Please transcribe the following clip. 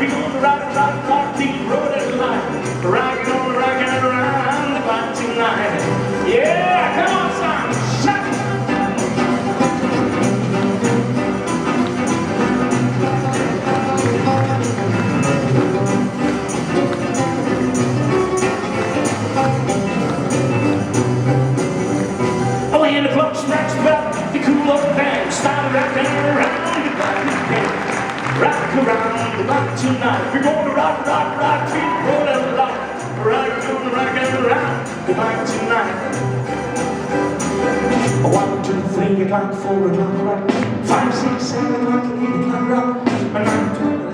We're gonna rock the road at light. Rockin' on, rockin' around the clock tonight. Yeah, come on, son, shout it. Oh, and the clock strikes 12, the cool old band started rockin' around the clock again. Rock around the clock tonight. We're gonna rock the road at light. Rockin' around the clock tonight. 1, 2, 3 o'clock, 4 o'clock, rock. 5, 6, 7 o'clock, 8 o'clock, rock. 9, 10,